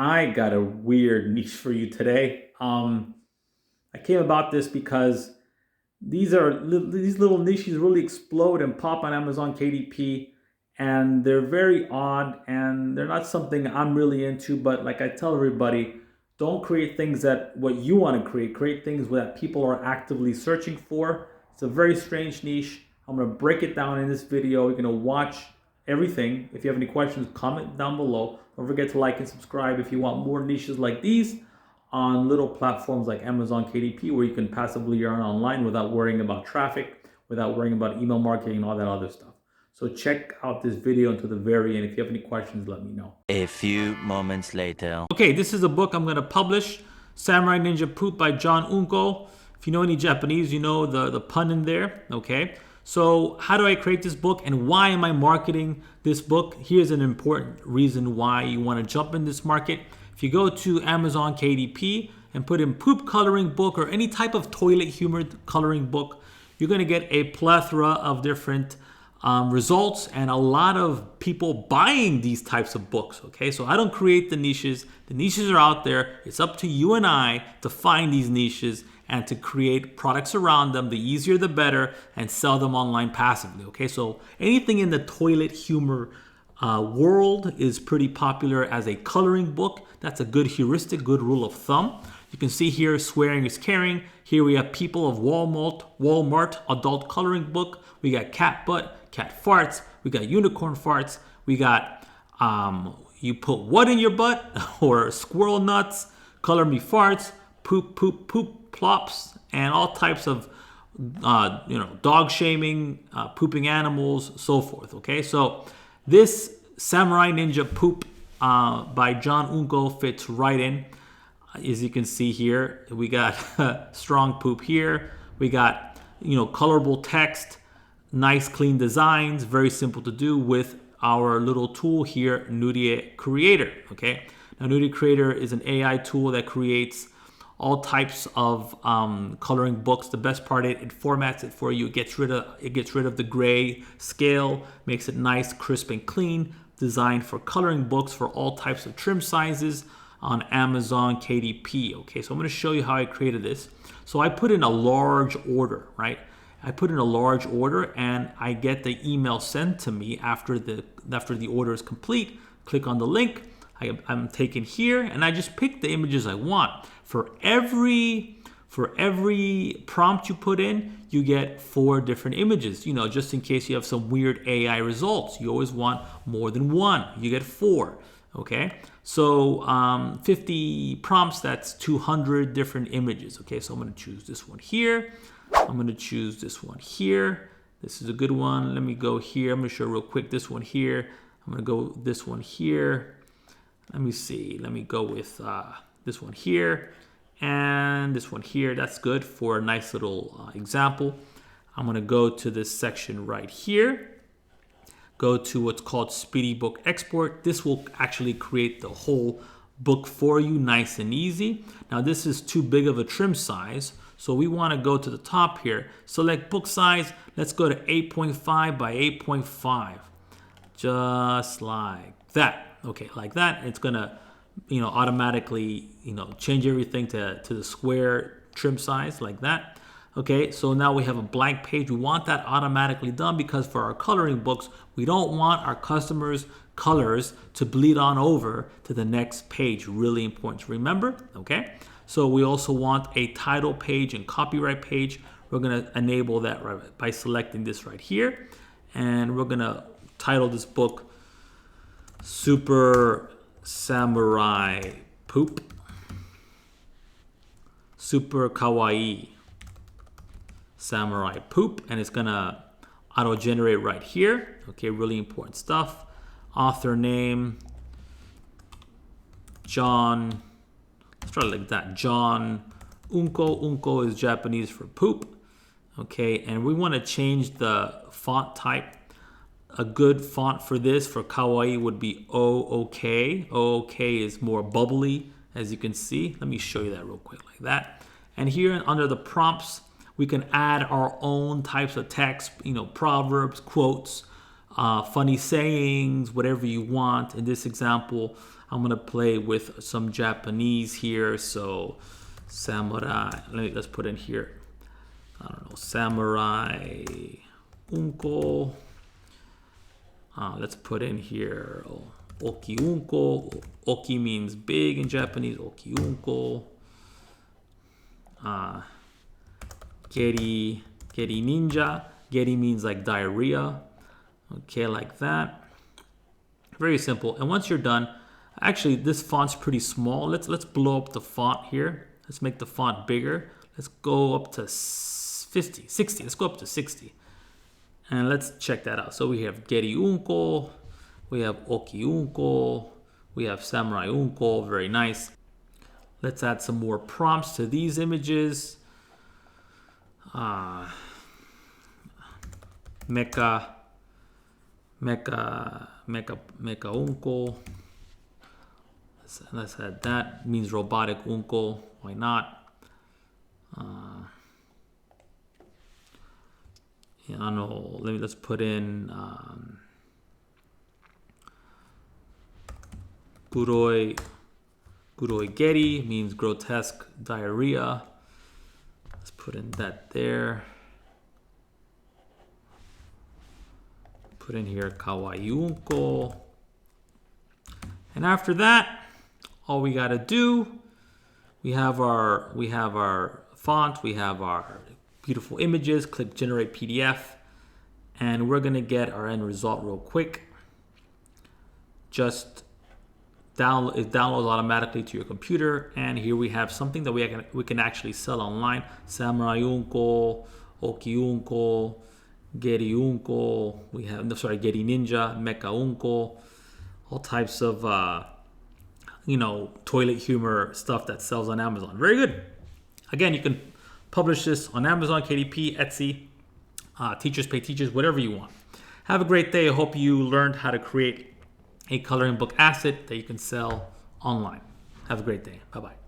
I got a weird niche for you today. I came about this because these little niches really explode and pop on Amazon KDP, and they're very odd and they're not something I'm really into. But like I tell everybody, don't create things that what you want to create. Create things that people are actively searching for. It's a very strange niche. I'm gonna break it down in this video. You're gonna watch everything. If you have any questions, comment down below. Don't forget to like and subscribe if you want more niches like these on little platforms like Amazon KDP, where you can passively earn online without worrying about traffic, without worrying about email marketing and all that other stuff. So check out this video until the very end. If you have any questions, let me know. A few moments later. Okay, this is a book I'm going to publish, Samurai Ninja Poop by John Unko. If you know any Japanese, you know the pun in there, okay? So how do I create this book and why am I marketing this book? Here's an important reason why you want to jump in this market. If you go to Amazon KDP and put in poop coloring book or any type of toilet humor coloring book, you're going to get a plethora of different results and a lot of people buying these types of books. Okay, so I don't create the niches. The niches are out there. It's up to you and I to find these niches and to create products around them. The easier the better, and sell them online passively. Okay, so anything in the toilet humor world is pretty popular as a coloring book. That's a good heuristic, good rule of thumb. You can see here, swearing is caring. Here we have People of Walmart adult coloring book. We got cat butt, cat farts. We got unicorn farts. We got you put what in your butt, or squirrel nuts, color me farts, poop, poop, poop, plops, and all types of dog shaming, pooping animals, so forth. Okay, so this Samurai Ninja Poop by John Unko fits right in. As you can see here, we got strong poop here. We got colorable text, nice clean designs, very simple to do with our little tool here, Nurie Creator. Okay, now Nurie Creator is an AI tool that creates all types of coloring books. The best part, it formats it for you. It gets rid of the gray scale, makes it nice, crisp, and clean. Designed for coloring books for all types of trim sizes on Amazon KDP. Okay, so I'm going to show you how I created this. So I put in a large order, right? I put in a large order and I get the email sent to me after the order is complete. Click on the link. I'm taken here and I just pick the images I want. For every prompt you put in, you get 4 different images. Just in case you have some weird AI results, you always want more than 1. You get 4. Okay, so 50 prompts, that's 200 different images. Okay, so I'm going to choose this one here. I'm going to choose this one here. This is a good one. Let me go here. I'm going to show real quick this one here. I'm going to go this one here. Let me see. Let me go with this one here and this one here. That's good for a nice little example. I'm going to go to this section right here. Go to what's called Speedy Book Export. This will actually create the whole book for you, nice and easy. Now this is too big of a trim size, so we want to go to the top here. Select book size. Let's go to 8.5 by 8.5, just like that. Okay, like that. It's gonna, automatically, change everything to the square trim size like that. Okay, so now we have a blank page. We want that automatically done because for our coloring books, we don't want our customers' colors to bleed on over to the next page. Really important to remember, okay? So we also want a title page and copyright page. We're gonna enable that right by selecting this right here. And we're gonna title this book Super Samurai Poop. Super Kawaii Samurai Poop, and it's gonna auto generate right here. Okay, really important stuff. Author name John, let's try it like that, John Unko. Unko is Japanese for poop. Okay, and we want to change the font type. A good font for this, for kawaii, would be OOK. OOK is more bubbly, as you can see. Let me show you that real quick like that. And here under the prompts, we can add our own types of text, proverbs, quotes, funny sayings, whatever you want. In this example, I'm gonna play with some Japanese here. So samurai. Let's put in here. I don't know, samurai unko. Let's put in here oki unko. Oki means big in Japanese. Oki unko. Geri ninja. Geri means like diarrhea. Okay, like that. Very simple. And once you're done, actually this font's pretty small. Let's blow up the font here. Let's make the font bigger. Let's go up to 50, 60. Let's go up to 60. And let's check that out. So we have Geri unko, we have Oki unko, we have Samurai unko. Very nice. Let's add some more prompts to these images. Mecha unko. Let's add that. Means robotic unko. Why not? I don't know. Let's put in Guroi Geri means grotesque diarrhea. Let's put in that there. Put in here kawaii unko. And after that, all we gotta do, we have our font, we have our beautiful images. Click generate PDF, and we're gonna get our end result real quick. Just it downloads automatically to your computer, and here we have something that we can actually sell online. Samurai unko, Oki unko, Geri unko. We have Geri ninja, Mecha unko. All types of toilet humor stuff that sells on Amazon. Very good. Again, you can publish this on Amazon, KDP, Etsy, Teachers Pay Teachers, whatever you want. Have a great day. I hope you learned how to create a coloring book asset that you can sell online. Have a great day. Bye-bye.